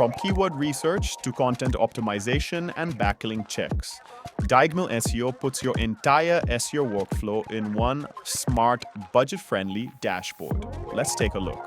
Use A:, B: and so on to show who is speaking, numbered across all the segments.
A: From keyword research to content optimization and backlink checks, DiagnoSEO puts your entire SEO workflow in one smart, budget-friendly dashboard. Let's take a look.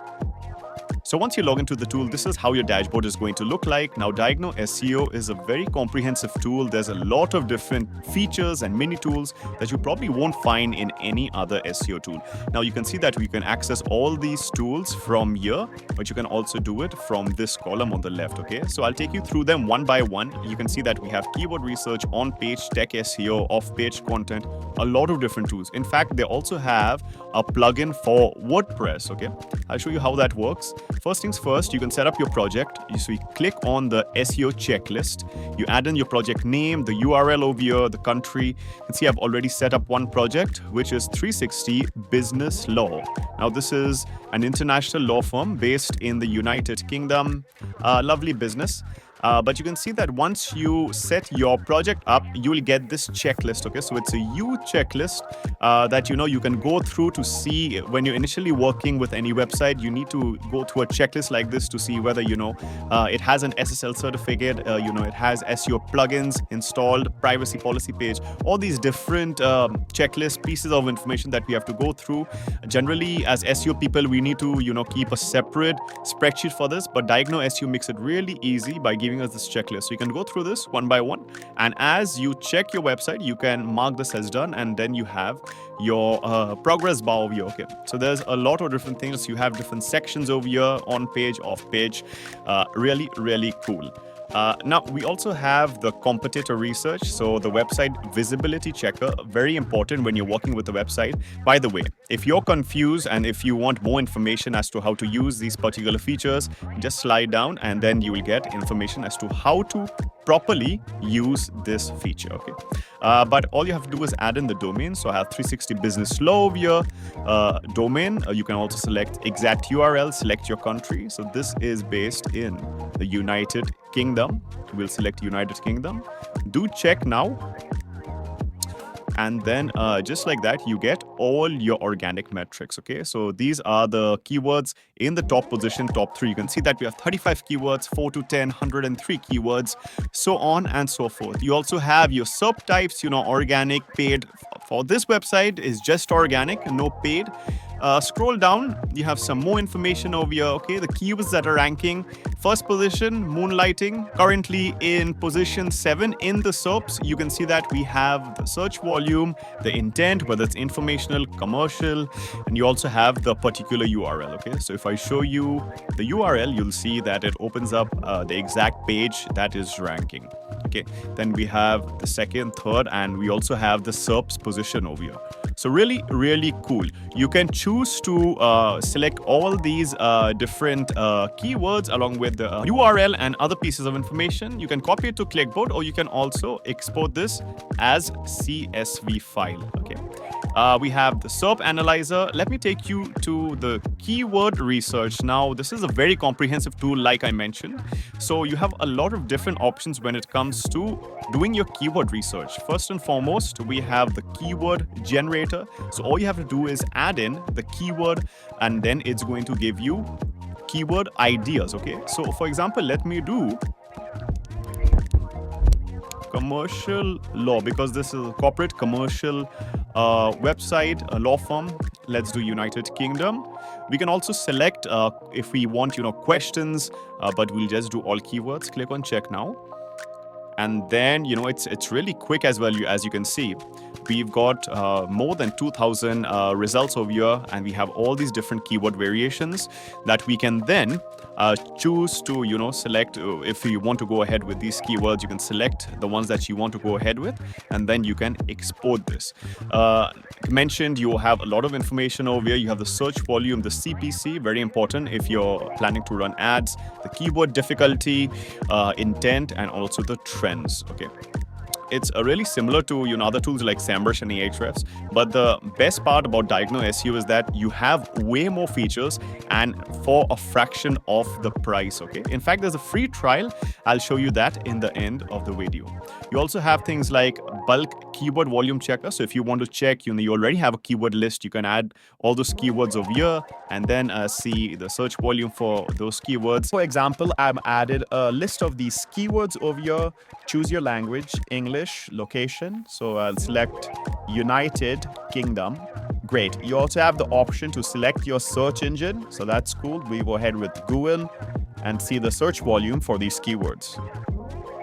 A: So once you log into the tool, this is how your dashboard is going to look like. Now, DiagnoSEO is a very comprehensive tool. There's a lot of different features and mini tools that you probably won't find in any other SEO tool. Now, you can see that we can access all these tools from here, but you can also do it from this column on the left, okay? So I'll take you through them one by one. You can see that we have keyword research, on-page tech SEO, off-page content, a lot of different tools. In fact, they also have a plugin for WordPress, okay? I'll show you how that works. First things first, you can set up your project. So you click on the SEO checklist. You add in your project name, the URL over here, the country. You can see I've already set up one project, which is 360 Business Law. Now, this is an international law firm based in the United Kingdom. Lovely business. But you can see that once you set your project up, you will get this checklist, okay? So it's a huge checklist that, you can go through to see when you're initially working with any website. You need to go through a checklist like this to see whether, it has an SSL certificate, it has SEO plugins installed, privacy policy page, all these different checklist pieces of information that we have to go through. Generally, as SEO people, we need to, keep a separate spreadsheet for this, but DiagnoSEO makes it really easy by giving us this checklist. So you can go through this one by one, and as you check your website, you can mark this as done, and then you have your progress bar over here, okay? So there's a lot of different things. You have different sections over here, on page, off page. Really, really cool. Now, we also have the competitor research. So the website visibility checker, very important when you're working with the website. By the way, if you're confused and if you want more information as to how to use these particular features, just slide down and then you will get information as to how to properly use this feature, okay? But all you have to do is add in the domain. So I have 360 Business Law over here, domain. You can also select exact URL, select your country. So this is based in the United Kingdom. We'll select United Kingdom. Do check now. And then just like that, you get all your organic metrics, okay? So these are the keywords in the top position, top 3. You can see that we have 35 keywords, 4 to 10, 103 keywords, so on and so forth. You also have your SERP types, organic, paid. For this website is just organic, no paid. Scroll down, you have some more information over here, okay? The keywords that are ranking. First position, moonlighting, currently in position 7 in the SERPs. You can see that we have the search volume, the intent, whether it's informational, commercial, and you also have the particular URL, okay? So if I show you the URL, you'll see that it opens up the exact page that is ranking, okay? Then we have the second, third, and we also have the SERPs position over here. So really, really cool. You can choose to select all these different keywords along with the URL and other pieces of information. You can copy it to clipboard, or you can also export this as CSV file, okay? We have the SERP analyzer. Let me take you to the keyword research. Now, this is a very comprehensive tool, like I mentioned. So you have a lot of different options when it comes to doing your keyword research. First and foremost, we have the keyword generator. So all you have to do is add in the keyword, and then it's going to give you keyword ideas, okay? So for example, let me do commercial law, because this is a corporate commercial website, a law firm. Let's do United Kingdom. We can also select if we want, questions, but we'll just do all keywords. Click on check now. And then, it's really quick as well, as you can see. We've got more than 2,000 results over here, and we have all these different keyword variations that we can then choose to, select. If you want to go ahead with these keywords, you can select the ones that you want to go ahead with, and then you can export this. Mentioned, you have a lot of information over here. You have the search volume, the CPC, very important if you're planning to run ads, the keyword difficulty, intent, and also the trends, okay? it's really similar to other tools like SEMrush and Ahrefs. But the best part about DiagnoSEO is that you have way more features and for a fraction of the price. Okay. In fact, there's a free trial. I'll show you that in the end of the video. You also have things like bulk keyword volume checker. So if you want to check, you already have a keyword list, you can add all those keywords over here and then see the search volume for those keywords. For example, I've added a list of these keywords over here. Choose your language, English, location. So I'll select United Kingdom. Great. You also have the option to select your search engine. So that's cool. We go ahead with Google and see the search volume for these keywords.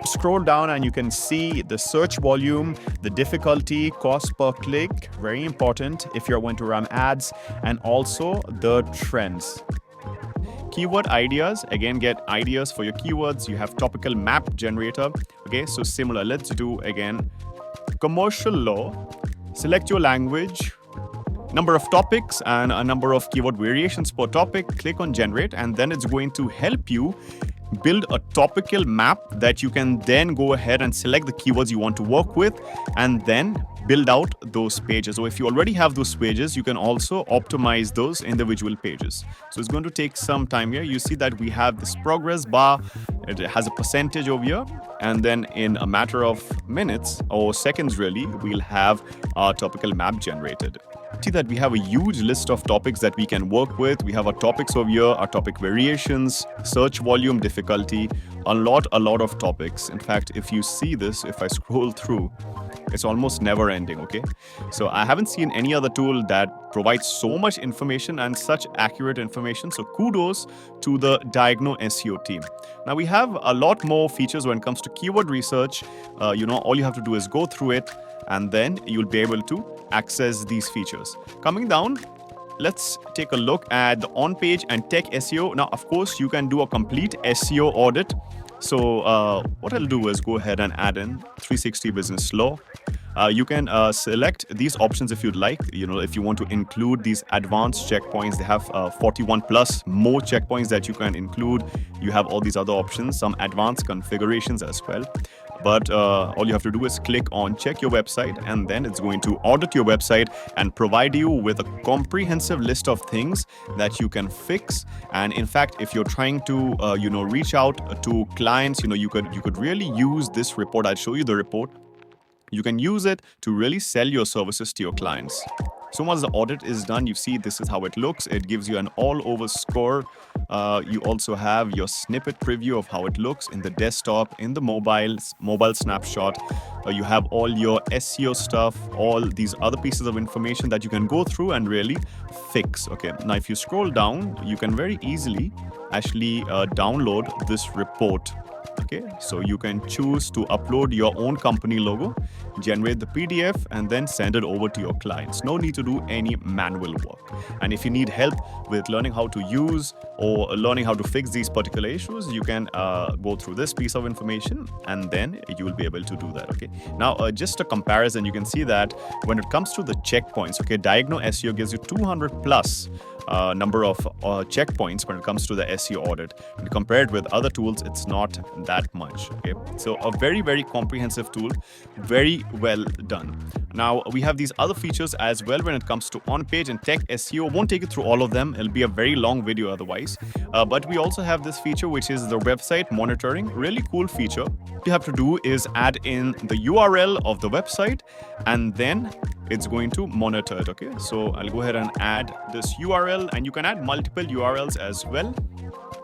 A: Scroll down and you can see the search volume, the difficulty, cost per click, very important if you're going to run ads, and also the trends. Keyword ideas, again, get ideas for your keywords. You have topical map generator. Okay, so similar. Let's do again commercial law. Select your language, number of topics, and a number of keyword variations per topic. Click on generate, and then it's going to help you build a topical map that you can then go ahead and select the keywords you want to work with and then build out those pages. So if you already have those pages, you can also optimize those individual pages. So it's going to take some time here. You see that we have this progress bar. It has a percentage over here. And then in a matter of minutes or seconds, really, we'll have our topical map generated. See that we have a huge list of topics that we can work with. We have our topics over here, our topic variations, search volume, difficulty, a lot of topics. In fact, if you see this, if I scroll through, it's almost never ending, okay? So I haven't seen any other tool that provides so much information and such accurate information. So kudos to the DiagnoSEO team. Now we have a lot more features when it comes to keyword research. All you have to do is go through it and then you'll be able to access these features. Coming down, let's take a look at the on-page and tech SEO. Now, of course, you can do a complete SEO audit. So what I'll do is go ahead and add in 360 business law. You can select these options if you'd like. If you want to include these advanced checkpoints, they have 41 plus more checkpoints that you can include. You have all these other options, some advanced configurations as well. But all you have to do is click on check your website, and then it's going to audit your website and provide you with a comprehensive list of things that you can fix. And in fact, if you're trying to reach out to clients, you could really use this report. I'll show you the report. You can use it to really sell your services to your clients. So once the audit is done, you see this is how it looks. It gives you an all-over score. You also have your snippet preview of how it looks in the desktop, in the mobile snapshot. You have all your SEO stuff, all these other pieces of information that you can go through and really fix. Okay, now if you scroll down, you can very easily actually download this report. Okay, so you can choose to upload your own company logo, generate the PDF, and then send it over to your clients. No need to do any manual work. And if you need help with learning how to use or learning how to fix these particular issues, you can go through this piece of information and then you will be able to do that. Okay, now just a comparison, you can see that when it comes to the checkpoints, okay, DiagnoSEO gives you 200 plus number of checkpoints when it comes to the SEO audit. And compared with other tools, it's not that much. Okay, so a very, very comprehensive tool, very well done. Now we have these other features as well when it comes to on-page and tech SEO. Won't take you through all of them. It'll be a very long video otherwise. But we also have this feature, which is the website monitoring. Really cool feature. What you have to do is add in the URL of the website, and then it's going to monitor it. Okay, so I'll go ahead and add this URL, and you can add multiple URLs as well.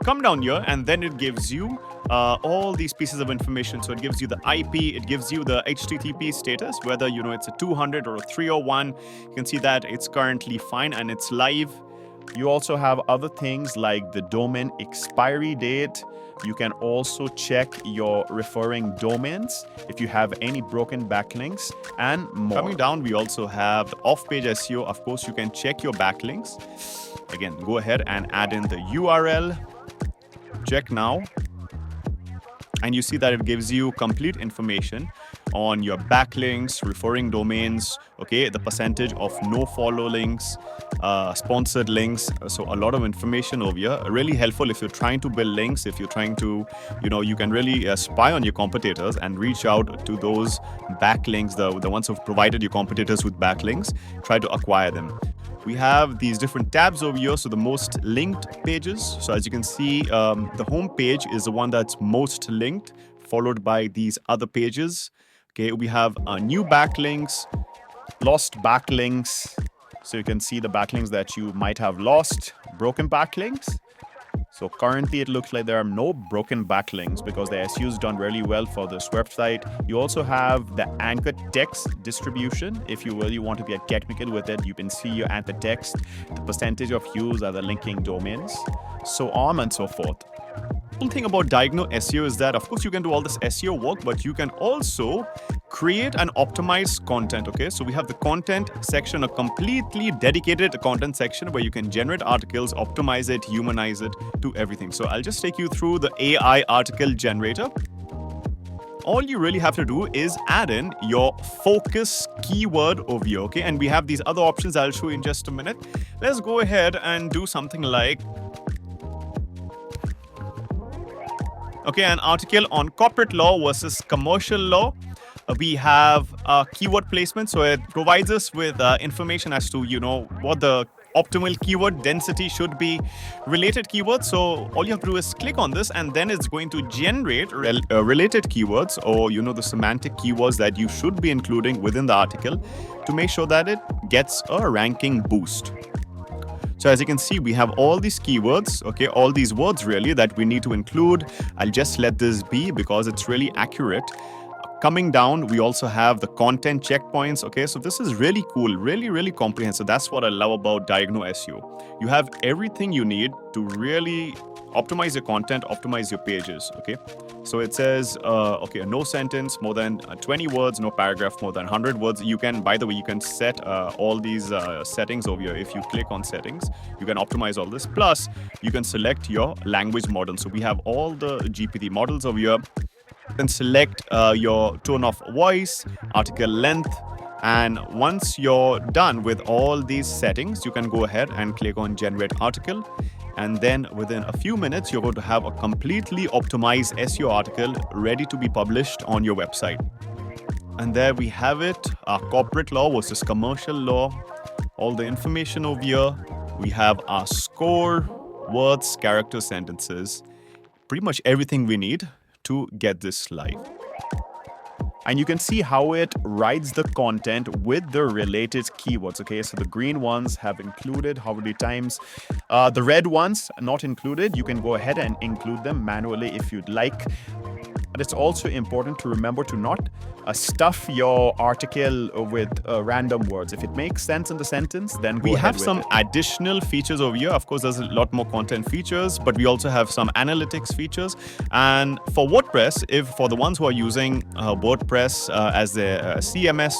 A: Come down here, and then it gives you all these pieces of information. So it gives you the IP, it gives you the HTTP status, whether it's a 200 or a 301. You can see that it's currently fine and it's live. You also have other things like the domain expiry date. You can also check your referring domains if you have any broken backlinks and more. Coming down, we also have off-page SEO. Of course, you can check your backlinks. Again, go ahead and add in the URL. Check now. And you see that it gives you complete information on your backlinks, referring domains, okay, the percentage of no follow links, sponsored links. So a lot of information over here. Really helpful if you're trying to build links, if you're trying to, you can really spy on your competitors and reach out to those backlinks, the ones who've provided your competitors with backlinks, try to acquire them. We have these different tabs over here. So the most linked pages. So as you can see, the home page is the one that's most linked, followed by these other pages. Okay, we have new backlinks, lost backlinks. So you can see the backlinks that you might have lost, broken backlinks. So currently it looks like there are no broken backlinks because the SEO is done really well for this website. You also have the anchor text distribution. If you really want to get technical with it, you can see your anchor text, the percentage of views are the linking domains, so on and so forth. One thing about DiagnoSEO is that, of course, you can do all this SEO work, but you can also create and optimize content. Okay, so we have the content section, a completely dedicated content section where you can generate articles, optimize it, humanize it, do everything. So I'll just take you through the AI article generator. All you really have to do is add in your focus keyword over here, okay? And we have these other options I'll show you in just a minute. Let's go ahead and do something like, okay, an article on corporate law versus commercial law. We have keyword placement, so it provides us with information as to what the optimal keyword density should be, related keywords. So all you have to do is click on this, and then it's going to generate related keywords, or the semantic keywords that you should be including within the article to make sure that it gets a ranking boost. So as you can see, we have all these keywords, okay, all these words really that we need to include. I'll just let this be because it's really accurate. Coming down, we also have the content checkpoints. Okay, so this is really cool, really comprehensive. That's what I love about DiagnoSEO. You have everything you need to really optimize your content, optimize your pages. Okay, so it says, okay, no sentence more than 20 words, no paragraph more than 100 words. You can, by the way, you can set all these settings over here. If you click on settings, you can optimize all this. Plus, you can select your language model. So we have all the GPT models over here. Then select your tone of voice, article length, and once you're done with all these settings, you can go ahead and click on generate article, and then within a few minutes you're going to have a completely optimized SEO article ready to be published on your website. And there we have it, our corporate law versus commercial law, all the information over here. We have our score, words, characters, sentences, pretty much everything we need to get this live. And you can see how it writes the content with the related keywords. Okay, so the green ones have included how many times. The red ones not included. You can go ahead and include them manually if you'd like. But it's also important to remember to not stuff your article with random words. If it makes sense in the sentence, then we have some additional features over here. Of course, there's a lot more content features, but we also have some analytics features. And for WordPress, if for the ones who are using WordPress as their CMS,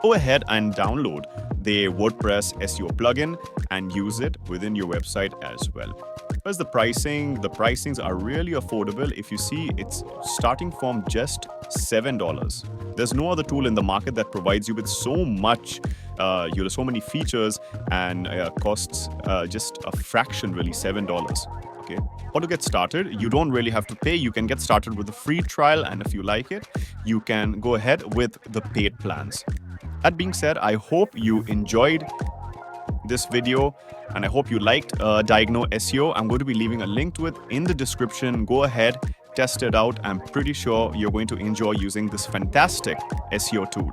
A: go ahead and download the WordPress SEO plugin and use it within your website as well. Whereas the pricings are really affordable. If you see, it's starting from just $7. There's no other tool in the market that provides you with so much, so many features, and costs just a fraction, really, $7. Okay. How to get started? You don't really have to pay. You can get started with a free trial, and if you like it, you can go ahead with the paid plans. That being said, I hope you enjoyed this video, and I hope you liked DiagnoSEO. I'm going to be leaving a link to it in the description. Go ahead, test it out. I'm pretty sure you're going to enjoy using this fantastic SEO tool.